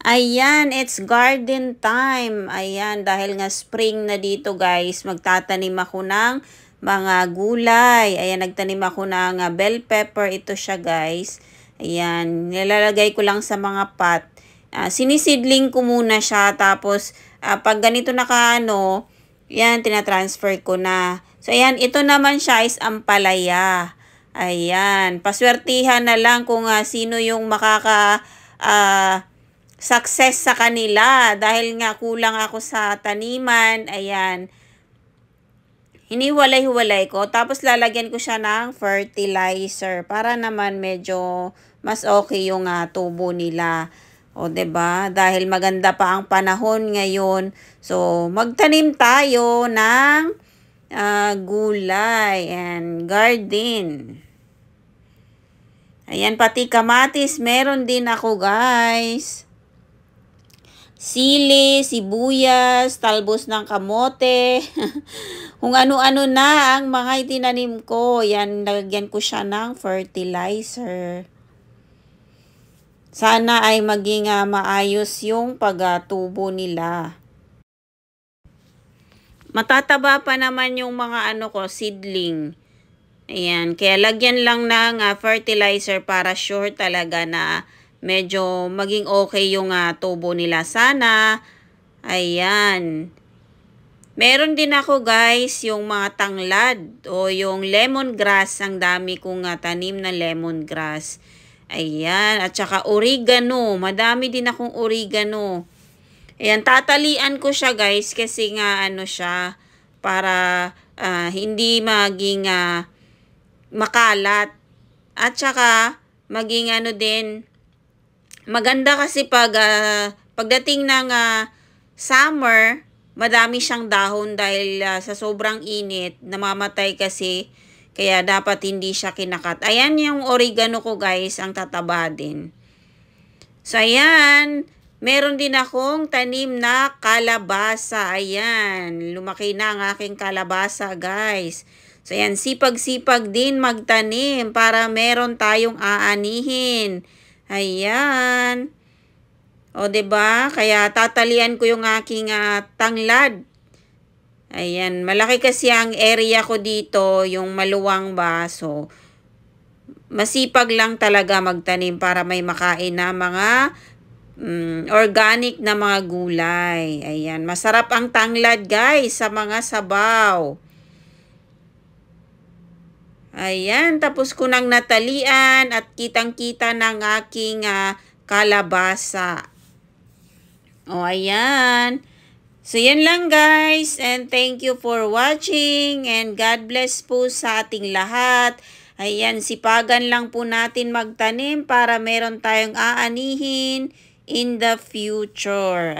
Ayan, it's garden time. Ayan, dahil nga spring na dito guys, magtatanim ako ng mga gulay. Ayan, nagtanim ako ng bell pepper. Ito siya guys. Ayan, nilalagay ko lang sa mga pot. Sinisidling ko muna siya. Tapos, pag ganito yan, tinatransfer ko na. So, ayan, ito naman siya is ampalaya. Ayan, paswertihan na lang kung sino yung success sa kanila dahil nga kulang ako sa taniman. Ayan, hiniwalay-hiwalay ko tapos lalagyan ko siya ng fertilizer para naman medyo mas okay yung tubo nila. O 'di ba? Dahil maganda pa ang panahon ngayon. So magtanim tayo ng gulay and garden. Ayan, pati kamatis meron din ako guys. Sili, sibuyas, talbos ng kamote, kung ano-ano na ang mga itinanim ko. Yan, nalagyan ko siya ng fertilizer. Sana ay maging maayos yung pagtubo nila. Matataba pa naman yung mga seedling. Ayan, kaya lagyan lang ng fertilizer para sure talaga na medyo maging okay yung tubo nila sana. Ayan. Meron din ako guys yung mga tanglad o yung lemongrass. Ang dami kong tanim na lemongrass. Ayan. At saka oregano. Madami din akong oregano. Ayan. Tatalian ko siya guys kasi nga siya para hindi maging makalat. At saka maging din. Maganda kasi pagdating ng summer, madami siyang dahon dahil sa sobrang init, namamatay kasi, kaya dapat hindi siya kinakat. Ayan yung oregano ko guys, ang tataba din. So ayan, meron din akong tanim na kalabasa. Ayan, lumaki na ang aking kalabasa guys. So ayan, sipag-sipag din magtanim para meron tayong aanihin. Ayan. O, 'di ba? Kaya tatalian ko yung aking tanglad. Ayan, malaki kasi ang area ko dito, yung maluwang ba. So, masipag lang talaga magtanim para may makain na mga organic na mga gulay. Ayan, masarap ang tanglad guys sa mga sabaw. Ayan, tapos ko nang natalian at kitang-kita ng aking kalabasa. O, ayan. So, yan lang guys. And thank you for watching. And God bless po sa ating lahat. Ayan, sipagan lang po natin magtanim para meron tayong aanihin in the future.